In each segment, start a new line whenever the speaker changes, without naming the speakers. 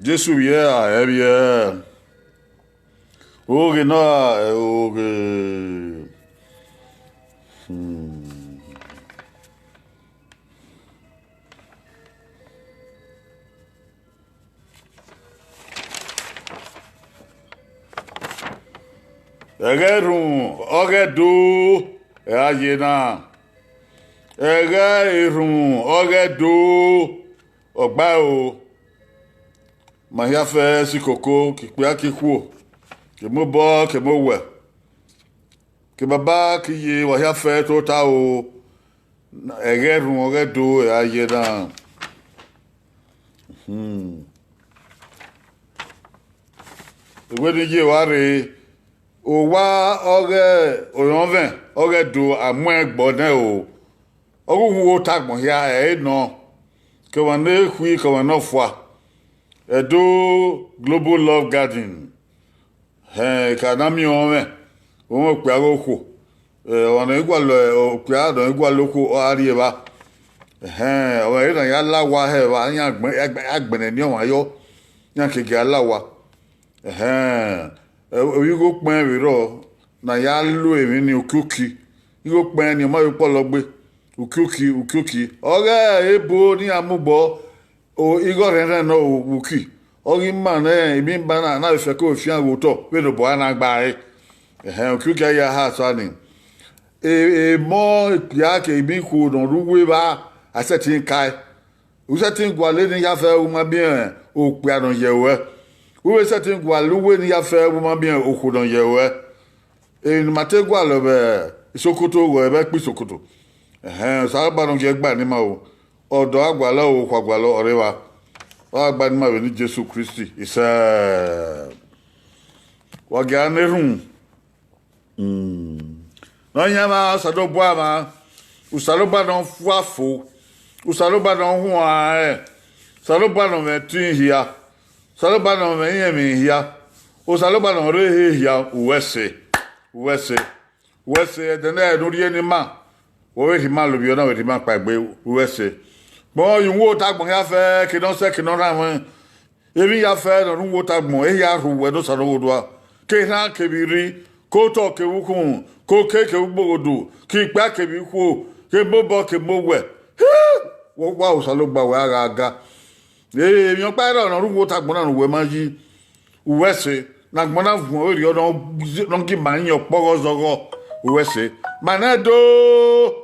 Jésus yeah, yeah. Oge na oge. Egerun, oge do ayena. Egerun, oge do ogba o. Mahia fẹ́ sí kòkó kì pé kíkú kì mú bọ́ kì mú wẹ̀ kì bàbá kì yé wàhíà fẹ́ tó ta o ẹ̀rẹ́rùn ọ̀rẹ́dò ayé náà. Ìwé ni yé wa rè o wá ọ̀rẹ́ òyìnbẹ́ ọ̀rẹ́dò àmú ẹ̀gbọ́n náà o ọ̀rùn wo ta gbọ̀n ya ẹ̀ nà kí wọ́n ní hui kí wọ́n náà fọ́ a. Edo Global Love Garden kanami ome omo pe agoko ona igwa lo pe adon igwa loko arieba o ina ya lawa he wa anya agbene ni won ayo nya kege alawa oyigo pon wiro na ya lo emi ni okuki igo pon ni mo po lo gbe ukuki ore ebo ni amugbo o igor ren no wuki ogi man ibi bana na fe ko fi an woto we no bo ana gba ukuki ya ha so ani mo ya ke ibi ku don ruwe ba asetin kai usetin gwale ni ya fe o ma bien o pe adon yewe we setin gwaluwe ni ya fe o ma bien o ku don yewe ni mate gwalo be sokoto go be pi sokoto sa ba don je gba ni ma o odo agbala o kwagbala orewa o agba ni ma we ni Jesu Kristi isa wa ga nerun no nyama sado boa ma usalo ba don fuafo usalo ba don hu a salo ba don metin hia salo ba don me yemi hia usalo ba don re hia uwese de na do ri ni ma wo we ti ma lo bi ona we ti ma pa gbe uwese bon yu wo ta gbon ya fe ki don se ki don ra won ebi ya fe no wo ta gbon e ya ru we do sa ro do ke na ke bi ri ko to ke wu kun ko ke ke gbogodo ki pa ke bi ku ke bobo ke mo we wo wa o sa lo gba we ara ga mi o pa ro no wo ta gbon na we ma yi uwese na gbon na fun o ri o no ki ma yan poro zogo uwese manado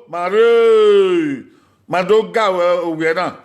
mare mado gawe oge na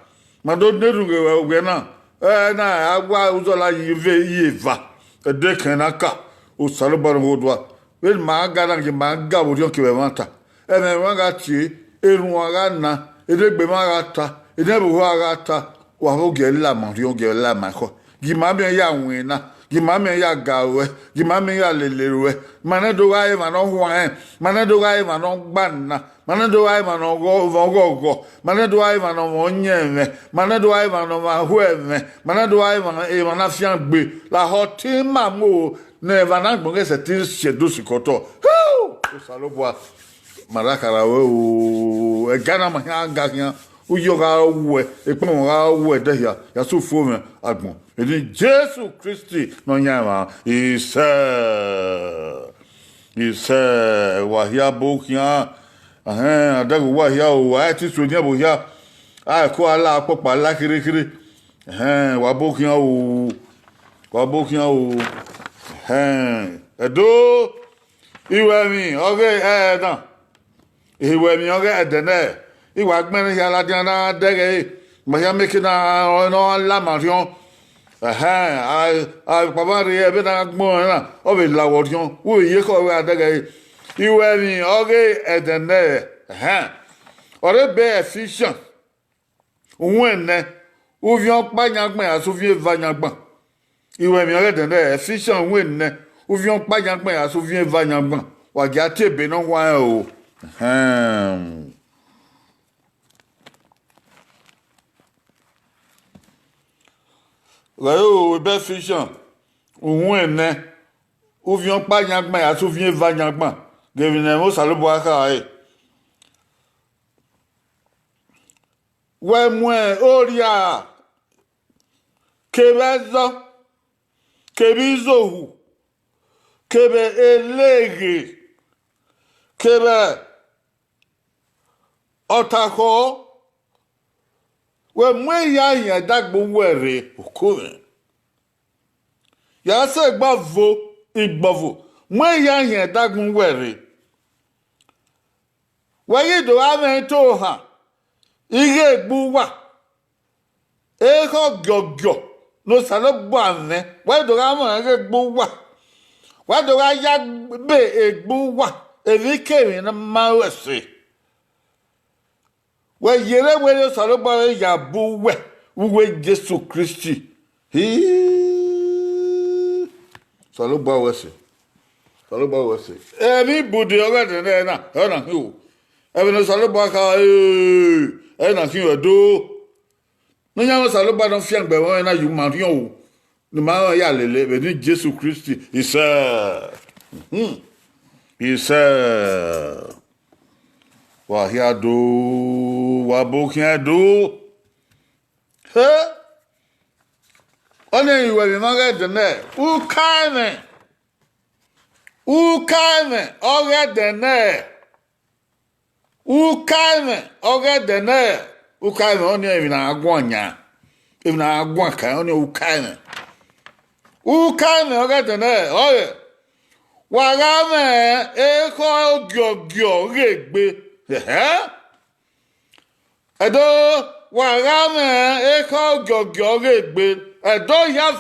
mado neruge oge na na agwa uzola yeva de kenaka o salubaro godwa we ma ga na ma ga bo dio ke manta e me wa ga ti erun aga na edegbe ma ga ta edebo ga ta wa ho ge la ma rio ge la ma ko gi ma me ya wina gi ma me ya gawe gi ma me ya lelewe mana do ga e ma no ho an mana do ga e ma no gbanna mana do ga e ma no go mana do ga e ma no onye mana do ga e ma no ma hu eme mana do ga e ma na fian gbe la hoti ma mo ne va na gbon se ti se do sikoto o salobo marakara o e gana ma ya ga yan uyo ga we e pe won ga we de ya so fo me agbon e ni Jesus Christi no nyama ise wa ya bo kian adago wa ya o wa ti so ni bo ya ko ala popa la kirikiri wa bo kian o edo iwe mi oge dan iwe mi oge edene iwa gbere ya la diana dege ma ya meke na no la marion papa re ebe na gbon na o be la worion wo ye ko we dege iwe mi oge edene ore be efficient unwene uvion pa nyagban asofie va nyagban iwe mi oge edene efficient unwene uvion pa nyagban asofie va nyagban wa ja tebe no wa o Rayo be fiction ohun ene o vion pa yangban ya so vien va yangban devine mo salobo aka we mwen oria kebezo kebizo kebe elege kebe otako we mwen ya dagbo were okore ya se gbavo igbovo mwen ya dagbo were we do amen to ha ige gbu wa e ko goggo no salobo ane we do amen ige gbu wa we do ya be egbu wa evikere na mawese we yere we salobo ya bu we Jesus Christi salobo wese mi budi oga de na ona hu ebe no salobo ka na kin odo no nya salobo don fian gbe won na yu marion o ni ma ya lele be ni Jesus Christi wa ya do wa bo kin do one iwe mi ma ga de ne u kaime oga de ne u kaime oni evi na agwonya evi na agwon ka oni u kaime oga de ne oye wa ga me e ko gyo regbe edo wa ga me e ko gyo regbe edo ya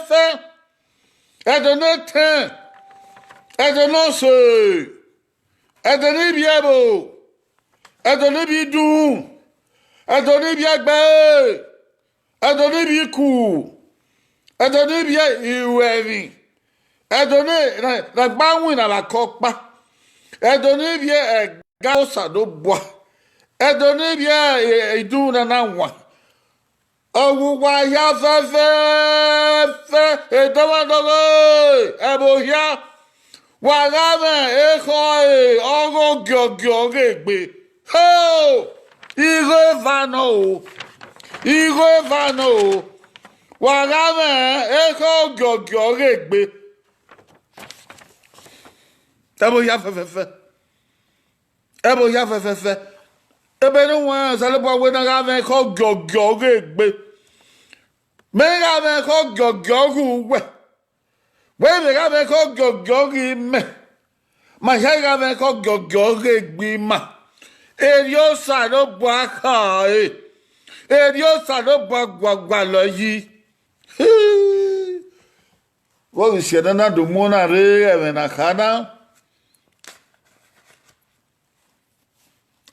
fe edo no ten edo no so edo ni biebo edo ni bidu edo ni biagbe edo ni biku edo ni bi iwevi edo ni na gbanwi na la kopa edo ni bi ga osado bua edo ni bi idu na nwa Ogwa ya fe edomadogo ebohia wagame ekoi ogo gyogyo regbe ho Igwe vano wagame eko gyogyo regbe ebohia fe ebe no wa salobo we na ga me ko goggo regbe me ga me ko goggo we me ga me ko goggo me ma ga me ko goggo regbe ma e yo salobo aka eri o salo gbagba lo yi wo bi se na do mo na re e na kana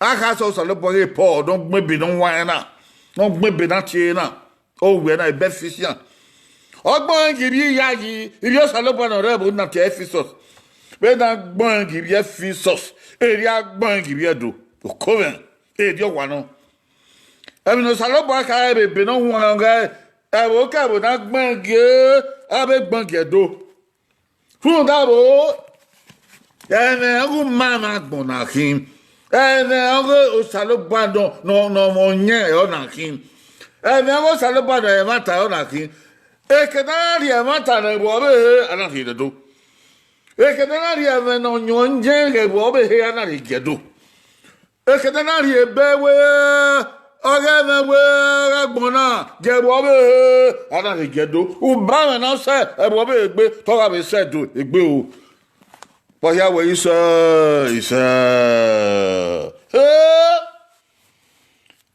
aka so salo bo re po don gbe bi don wa na don gbe bi na ti na o we na e beneficial ogbon gibi ya yi eri o salo bo na re bo na ti Ephesus be na gbon gibi Ephesus eri agbon gibi edo o coven eri o wa no emi no salo bo aka e be no wa nga e wo ka bo na gbon ge abe gbon ge do fun da bo ene u mama gbon na kin ene o salo bo no mo nye o na kin ene o salo bo e mata o na kin e ke na ri e mata na bo be ana fi do e ke na ri e no nyonje ge bo be he ana ri ge do e ke na ri e be we oge me we agbona ge bo be ana ri ge do u ba me na se e bo be gbe to ga be se do egbe o po ya we isa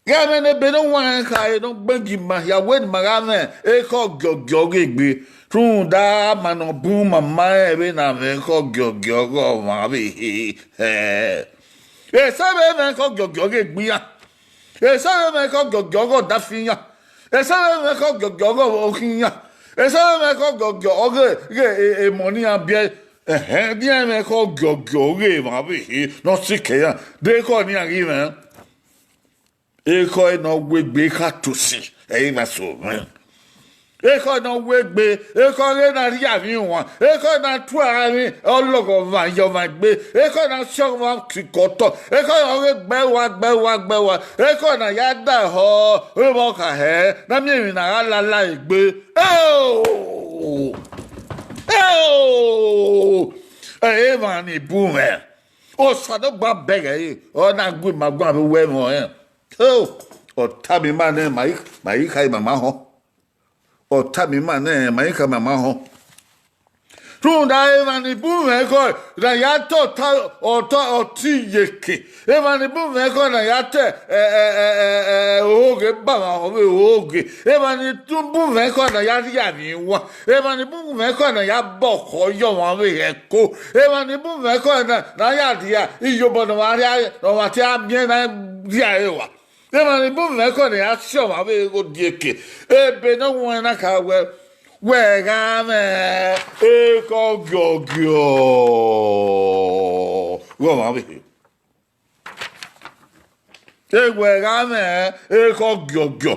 Game ne be no wan kai no gbagi ma ya we ma ga me e ko gogyo egbe tun da ma no bu mama e be na me ko gogyo go ma be e se be me ko gogyo egbe ya e se be me ko gogyo go da fin ya e se be me ko gogyo go okin ya e se be me ko gogyo ge money abia bien me ko gogyo ge ma be no sike ya de ko ni ari me Eko no wegbe katosi ma so eko no wegbe eko re na ri ami won eko na tu ara mi ologo va yo ma gbe eko na so wa kikoto eko no re gbe wa eko na ya da ho e mo ka he na mi na la igbe ma ni boomer o so do gba bege o na gbe ma gba be we mo Otami mane mai kai mama ho. Otami mane mai kai mama ho. Tunda evani bume ko na yato ta oti yeke. Evani bume ko na yate oge baba oge. Evani bume ko na yari yani wa. Evani bume ko na ya boko yo wa we eko. Evani bume ko na yadi ya iyo bono wari no wati amye na dia ewa. Ema ni bu me ko ni action ma be go dieke e be no won na ka we ga me e ko gogyo wo ma be e we ga me e ko gogyo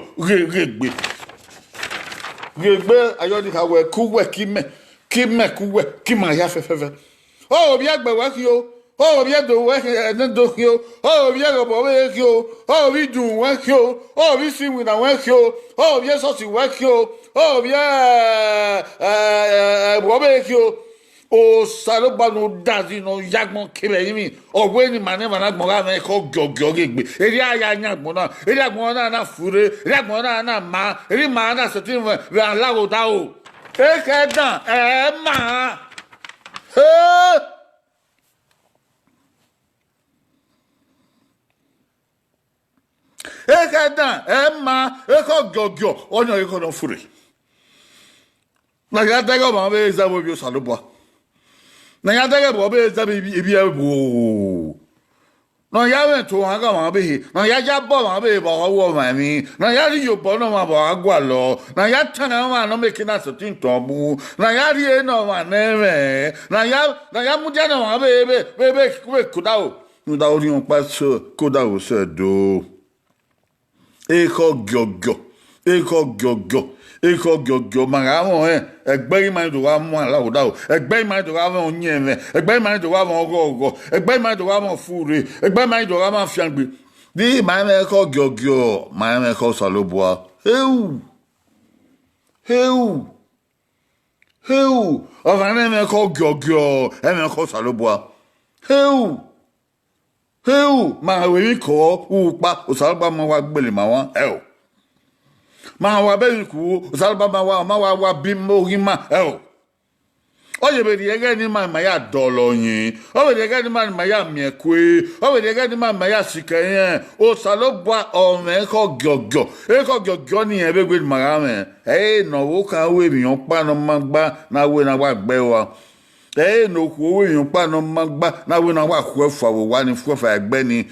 gbe ayo di ka we ku we ki me ku we ki ma ya fe o bi agbe wa ki o oh bien do we do kio oh bien go we kio oh we do we kio oh we see we na we kio oh bien so si we kio oh bien bo we kio o salo ba no dazi no yagbon kebe yimi o we ni mane mana gbon ga me ko gogyo gegbe eri aya nyagbon na fure eri agbon na ma eri ma na so tin we alawo da o e ke dan ma Ekadan emma eko gogyo onyo eko no fure na ya daga ma be za bo bi salobo na ya daga bo be za bi ebu no ya we to ha ga ma be na ya ja bo ma be bo wo ma mi na ya ri yo bo no ma bo agwa lo na ya tana ma no me kina so tin to bu na ya ri e no ma ne me na ya mu ja no ma be kuda o nu da ori on pa so kuda o se do Eko gogyo magamo egbe ma do wa mu ala oda o egbe ma do wa won yin me egbe ma do wa won ogo egbe ma do wa won fure egbe ma do wa ma fiangbe di ma me ko gogyo ma me ko saloboa heu o va me ko gogyo e me ko saloboa heu ma we ko upa o salba ma wa gbele ma wa ma wa be ku o salba ma wa bimo rima oye be yege ni ma ya dolo yin o be yege ni ma ya miekwe o be yege ni ma ya sikayen o salogba o me ko goggo e ko goggo ni e be gbe ma me no wo kan we mi on pa no magba na we na wa gbe wa no ku we yon pa no magba na we na wa ku efa wo wa ni fu efa egbe ni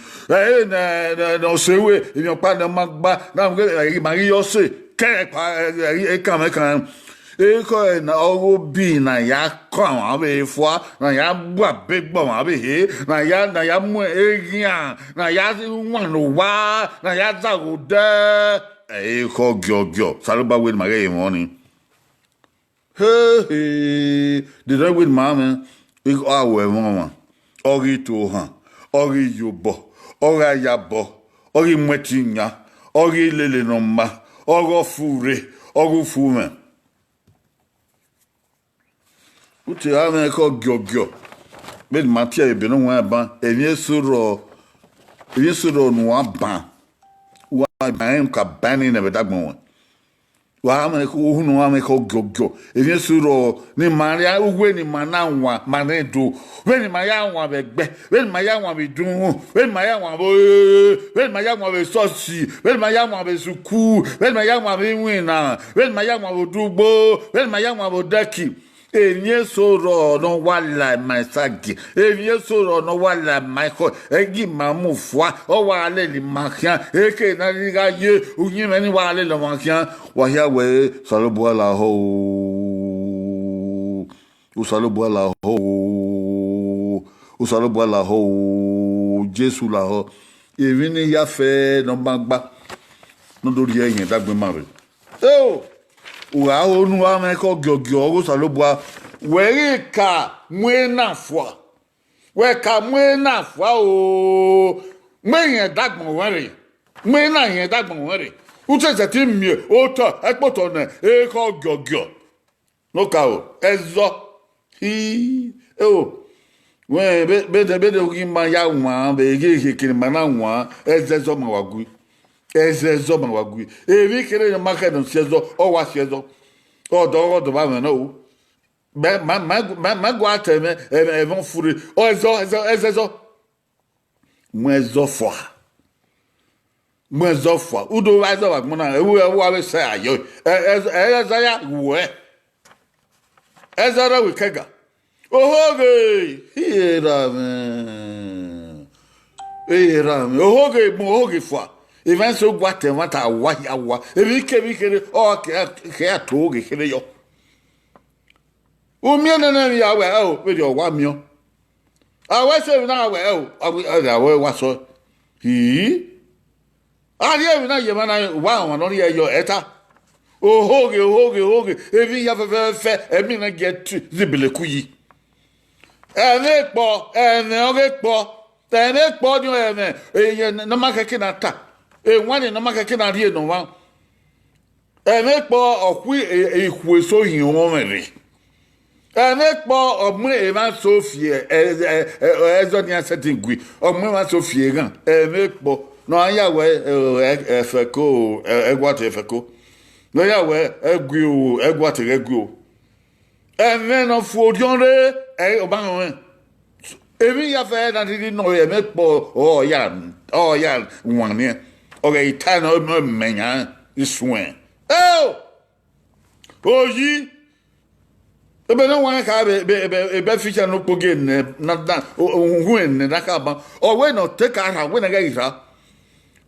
no se we yon pa no magba na we mari yo se ke pa e kan ko na ogo bi na ya ko awon be fo na ya gba be gbo ma be he na ya mu egian na ya wan no wa na ya za go de ko gyo saluba we ma ge won hey the dog with mama ik awe mama ori to han ori yobo ora yabo ori mwetinya ori lele no ma oro fure oru fume uti ame ko gyo med matia e beno wa ba evie suro no aban wa ba ka bani na bedagbon wa ame ko hunu ame ko gyo evie suro ni maria ugwe ni mananwa manedo we ni maya nwa begbe we ni maya nwa be dun we ni maya nwa we ni maya nwa be sosi we ni maya nwa be suku we ni maya nwa be wina we ni maya nwa be dugbo we ni maya nwa be daki enye soro no wala my sagi enye soro no wala my ko egi mamu fwa o wale li makian eke na liga ye unyi meni wale lo makian wa ya we salobo la ho usalobo la ho Jesu la ho evini ya fe no magba no dori yen dagbe mare Ura onu ame ko gyo go salobwa we ka mwena fwa we ka mwena fwa o mwen dagbon were mwena yen dagbon were utse ti mi o to epoto na e ko gyo no ka o ezo hi we be ogi ma ya nwa be ge kiri mana nwa ezezo ma wagu ezezo ma wagui evi kere no market no sezo o wa sezo o do ba no ma go ateme e vont fure o ezo mwezo fwa udo wa zo wa mona ewu wa be say ayo ezo ya we ezo ra we kega ohoge ohoge mo fwa even so what wa ebi kere o ke atoge kere yo o mi na ya we o we yo wa mi o awe se na we o awe wa so hi ari e na ye mana wa no ye yo eta ohoge ebi ya fe emi na get zibele kuyi ene po ni ene e na makeke na ta wani na makeke na rie no wa po okwi ikwu so hin o mere po omre e ma sofie ezo ni asetin gui omre ma sofie gan po no aya we efeko egwate efeko no ya we egui o egwate egui o no fu odionre oban ebi ya fe na di no ye po o ya wani okay itana o menya iswen oyi ebe no wan ka be feature no poge na hu en na ka ba o we no take ara we na ga ira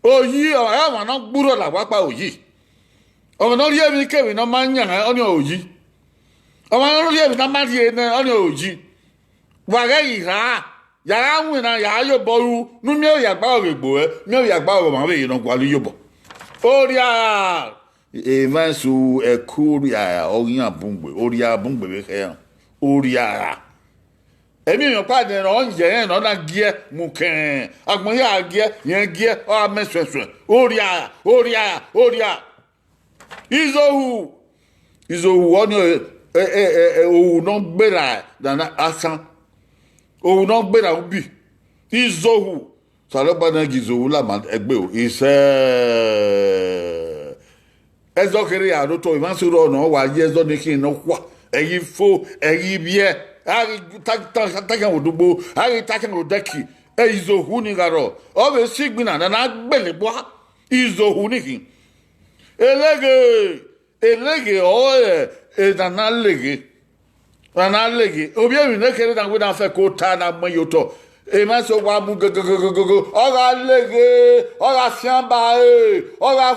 oyi o ya ma no gburo la wa pa oyi o no ri emi ke we no manya o ni oyi o ma no ri emi na ma ri na o ni oyi wa ga ira ya hu na ya yo boru nu mi o ya gba oregbo mi o ya gba o ma be no kwa lu yo bo oria evansu ekuria oyin abungbe oria abungbe be ke oria emi yo pa de no nje no na gie mu ken agbon ya gie yen gie o amesweswe oria izohu oni o no gbera na asan o no gbera ubi izohu saloba na gizohu la man egbe o ise ezo kere ya ro to ivan suro no wa ye ezo ni kin no kwa eyi fo eyi bie ari takan odugbo ari takan odeki izohu ni garo o be sigbina na gbelebo izohu ni kin elege o na lege obi emi ne kere na we na fe ko ta na mo yoto e ma so wa mu gogogogogo ora lege ora fiamba ora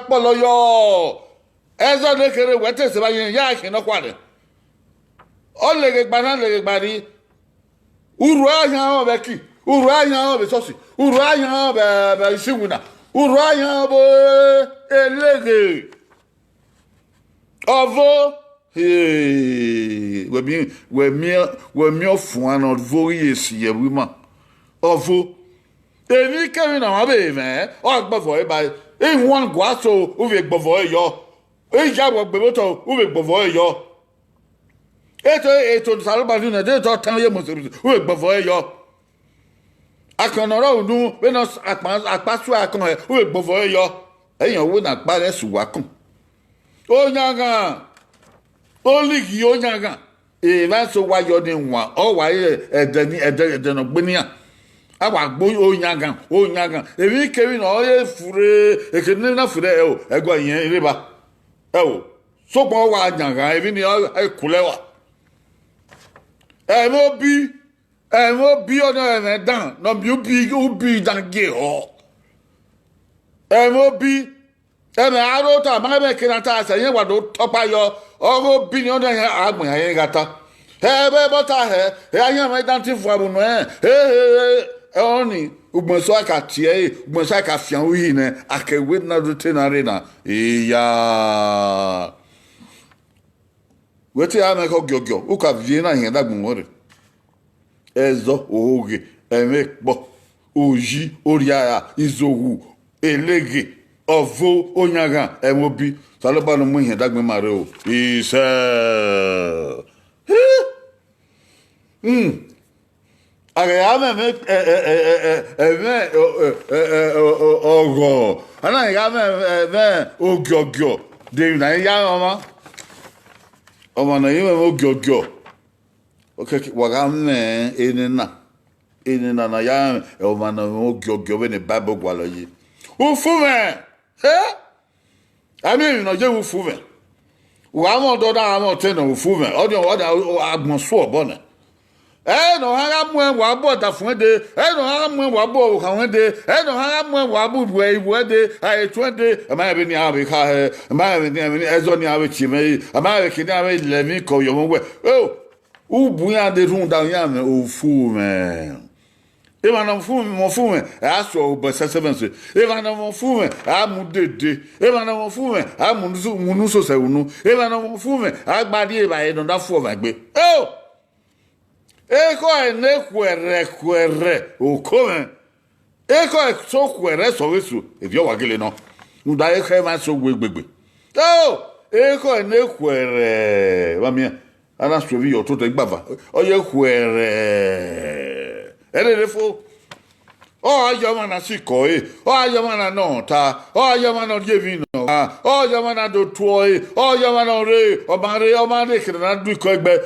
polo yo ezo ne kere wete se ba yin ya kin no kwade o lege gbari uru anya o be ki uru anya o be sosi uru anya o be siwuna uru anya o be elege ovo we mi ofun an vori esi ewima ovo eni kemi na wa be me o gbofo e ba e won gwaso o ve gbofo e yo e jabo gbe moto o ve gbofo e yo eto salo ba na de to tan ye mo o ve gbofo e yo akonoro unu we no apasu akon e o ve gbofo e yo eyan wo na pa re suwa kan o nyanga oligi o nyanga e ma so wa yo ni nwa o wa ede no gbenia awa gbo o nyanga ebi keri na o ye fure ekene na fure e o ego yen riba e o so gbo wa nyanga ebi ni e kulewa e mo bi o na dan no bi ubi dan ge ho e mo bi eme arota ma be kinata se yen wa do topa yo ogo bi ni o dan agbon yen gata ebe bota he ayan me dan ti fu abu no oni ugbon so aka tie ugbon so aka fian wi ne akewe na do tenare na iya weti ame ko gyogyo u ka vie na yen dagbon ore ezo oge eme po oji oriara izowu elege ovo onyaga emobi saloba no mu yen dagbe mare o ise aga me ogo ana ya me ogyogyo de na ya oma na yime ogyogyo okay waga me enina na ya oma na ogyogyo we ne bible gwalo yi ufume ami no je ufume wa mo do da mo te no ufume o agbon so obona no ha mu wa bo ta fun de no ha mu wa bo ka won de no ha mu wa bu bu ibu de ai twende ama be ni abi ka he ama be ni ezo ni abi chi me ama be ki ni abi le mi ko yo mo we ubu ya de run da ya me ufume eva na mfume aso obasa sevense eva na mfume amudede eva na mfume amunuso sewunu eva na mfume agbadi eba e don fu ovagbe eko ene kwere okome eko so kwere so wesu evio wagele no nda eko ma so gbegbegbe eko ene kwere wa mi ana sovi yo to te gbava oye kwere erefo ayo mana siko ayo mana nota ayo mana devino ayo mana do tuoi ayo mana re o mare kira du ko egbe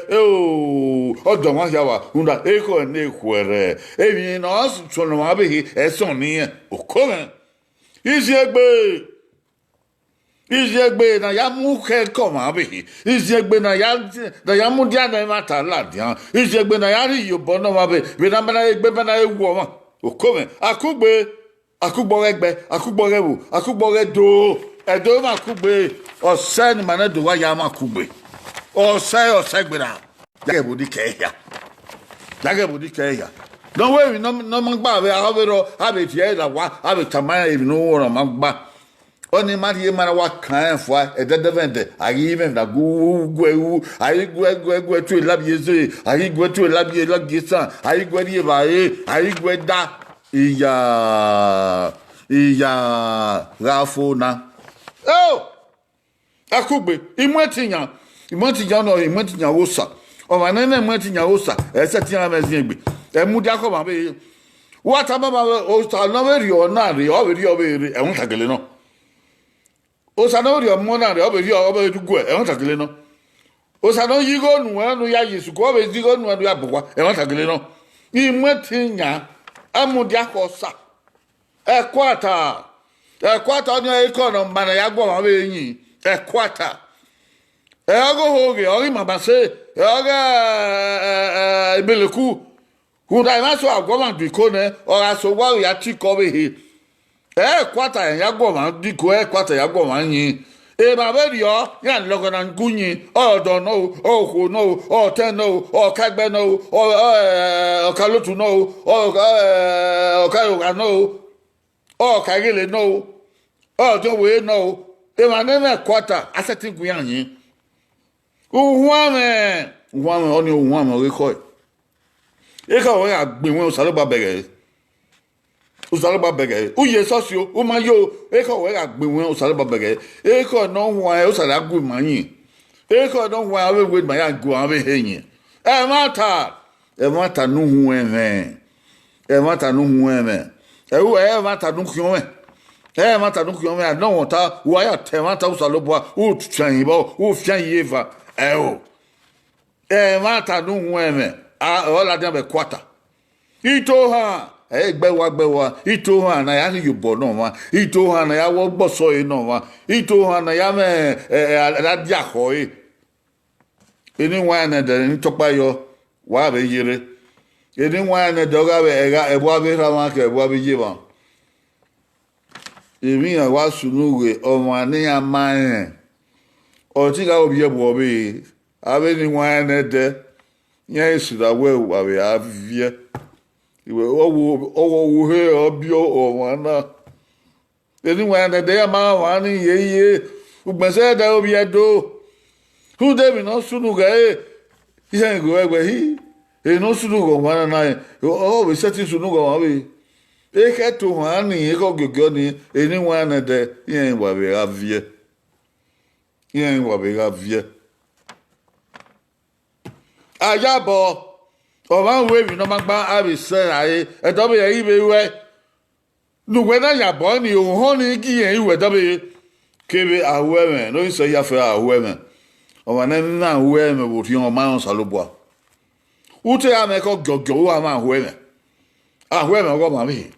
odo wa yawa unda eko ne kwere ebi no so no ma be eson ni okore Izegbe na ya mu ke ko ma be izegbe na ya mu dia na mata la dia izegbe na ya ri yo bono ma be na bana egbe bana ewu ma okome akugbo egbe akugbo rewu akugbo redo edo ma kugbe ose ni mana do wa ya ma kugbe ose gbera jage bodi ke ya no we no magba be awero abe tie la wa abe tamaya e no woro magba oni marie mara wa kan fo ededevende ari even da gu ari gu tu labiezo ari gu tu labie san ari gu ri ba ari gu da iya rafona akugbe imwetinya wosa o ma nene imwetinya wosa ese ti na mezin egbe emudi akoba be wata baba o sa no we ri ona ri o ri ehun kagele no o sa no ri o mo na ri o be dugu ehun kagele no osano yigo nu anu ya Yesu ko be yigo nu anu ya bukwa e wata gele no imetinya amudia kosa ekwata ni ekono mana ya gwo ma be yin ekwata ego hoge ori mabase oga ibeleku huda ma so agwo ma diko ne ora so wa ya ti ko be he ekwata ya gwo ma diko ekwata ya gwo ma yin e ba be rio ya logo na ngunyi odo no oho no o te no o kagbe no o kalotu no o kayoga no o kagele no o jo we no e ma na kwata aseti gun yan yin uhuame oni uhuame ori ko e ka o ya gbin won saloba bere uye sosio o ma yo e ka o ya gbin won saloba bere e ko no huan e o sala gu mayin e ko no huan awe we ma ya gu awe heyin e mata nu huan e mata nu kion mata nu kion me no wota wa ya te mata usaloba o tsan yibo o fian yeva mata nu huan o la de be kwata ito ha gbewa ito ha na ya yubo no wa ito ha na ya wo gboso e no wa ito ha na ya me radia ko eni wa na de ni topa yo wa be yire eni wa na de ga be ebu abi ra ma ke ebu abi yiba emi ya wa sunuwe o ma ni ya ma o ti ga obi ebu obi abe ni wa na de Yesu da we wa be avie iwe owo he obio o wana eni wa na de ma wa ni ye ugbese da obi edo hu de mi no sunu ga ihe go egbe hi no sunu go wana na o be seti sunu go wa be ke to ha ni ko gogo ni eni wa na de yen wa be avie ayabo o ma we mi no ma gba abi se aye e do be yi be we nu we na yabo ni o ho ni gi yen iwe do be kebe awe me no so ya fe awe me o ma na awe me bo fi o ma on saloboa ute ya me ko gogo wa ma awe me go ma mi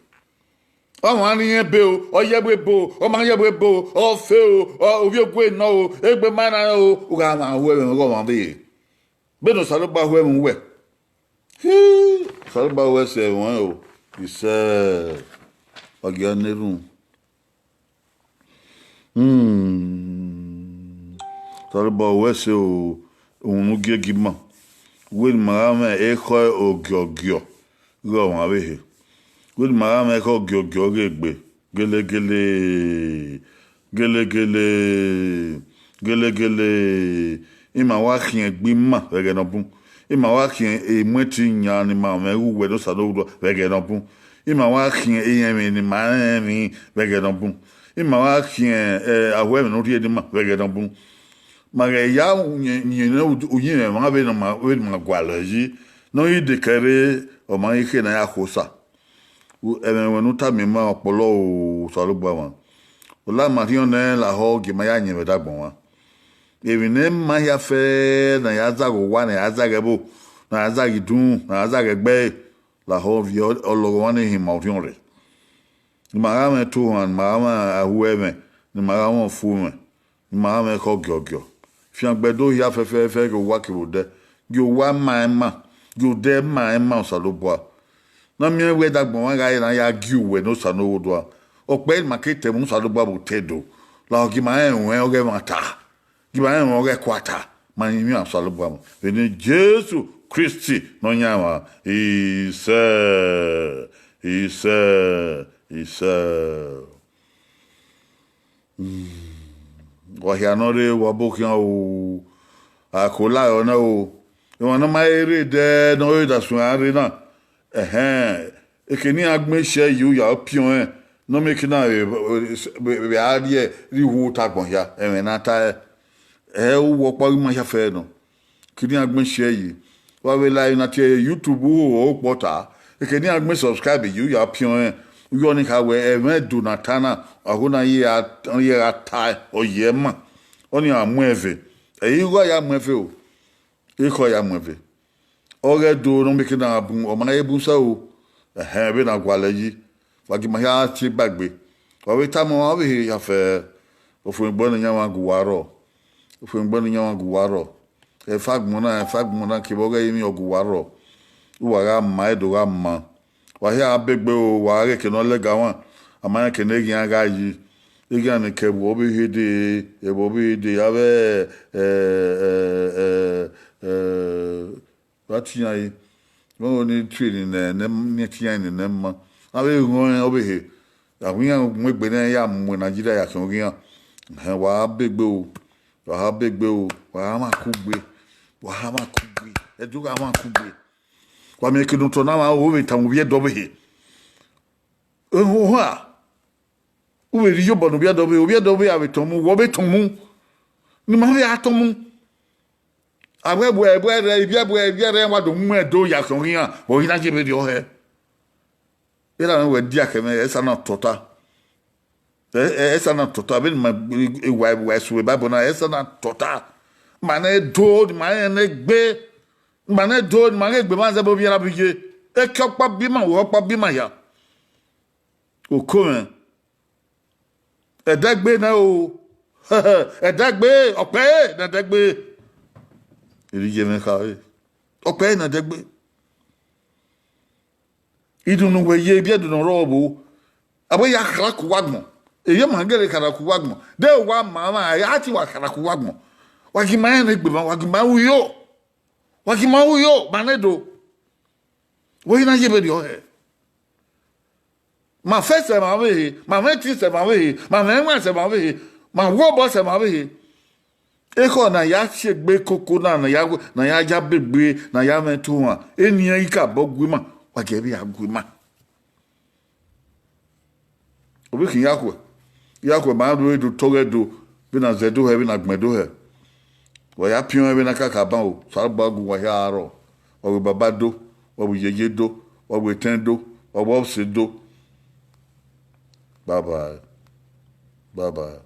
o ma ni yen be o ye be bo o ma ye be bo o fe o obi ogwe no o egbe mana o ga ma awe me go ma bi beno saloboa awe me we saloboa we se won o ise ogianerun saloboa we se o onu gegima we ma e ko ogogio go won abe we ma ko ogogio gegbe gelegele ima wa kien gbima wege no bun ima wa kien emweti nya ni ma me we do salodo wege no bun ima wa kien eyen ni ma mi wege no bun ima wa kien awe no ri edi ma wege no bun ma ge ya ni no uyin ma be no ma we ma gwalaji no yi dekere o ma ike na ya kosa we no ta mi ma opolo o salobo wa o la ma rion la ho gi ma ya nyi me dagbon wa ebi ne ma ya fe na ya zago wa na ya zagebo na ya zagi dun na ya zagegbe la ho vi ologo wa ne hi ma orion re ni ma me to han ma ahuwe me ni ma won fu me ni ma me ko gogyo fi agbedo ya fe go wa ki de yo wa ma yo de ma saloboa na mi we dagbon wa ga na ya gi we no sanowo do o pe ma ke te mu saloboa bo tedo la o ki ma enwe o ge ma ta giba en oge kwata mani mi asaloboa mo ene Jesu Christi no nyama ise wa hianore wa bokian o akola ona o won na ma ere de no da sun are na ekeni agmense yu ya pion no make na be adie ri hu tagbon ya na ta wo pa ma ya fe no kini agbon share yi wa we like na te YouTube o pota kini agbon subscribe you ya pion yo ni ka we Donatana ahuna ye ata o ye ma oni amu eve go ya mu eve o iko ya mweve oge do no meke na abu o mana ebusa o be na gwale yi wagi ma ya ti bagbe wa we tamo wa we ya fe ofu ngbo na nyawa guwaro ofu ngbo na nyawa guwaro e fagmo na ke boga yimi oguwaro uwa ga ma edo ga ma wa ya begbe o wa re ke no lega wan amanya ke negi aga yi igi na ke bo bi hede e bo bi de ave wati ai mo ni training ne tiya ni ne ma ave ngon obehe awiya mwegbe na ya mu Nigeria ya kan ogiyan wa begbe o wa ma kugbe eduga ma kugbe wa me kinu to na ma o we tan bi do behe ha uwe ri yobo no bi do be ave tomu wo be tomu ni ma be atomu agbebu re bi re wa do mu edo ya kan ogiyan o ina je be di o he era no we dia keme esa na tota be ma wa suwe babo na esa na tota mane do mane gbe mane do mane gbe ma ze bo biara bije e kyopa bi ma wo pa bi ma ya o ko e dagbe na o e dagbe ope na dagbe iri je me ka ope na dagbe idunu we ye bi edunu robo abo ya kala ku wagmo eye mangere kala ku wagmo de wa mama ya ti wa kala ku wagmo wa ki ma na gbe ma wa ki ma uyo manedo wo ina je be dio he ma fese ma we ma meti se ma we ma menwa se ma we ma wo bo se ma we e ko na ya segbe koko na ya ja begbe na ya metu wa eniyan ika bogwima wagebi agwima obi kin yakwe ma do edu togedo bi na zedo he bi na gmedo he wa ya pion bi na kaka ban o sarba gu wa ya aro o babado o bu yeyedo o bu tendo o bu sedo bye bye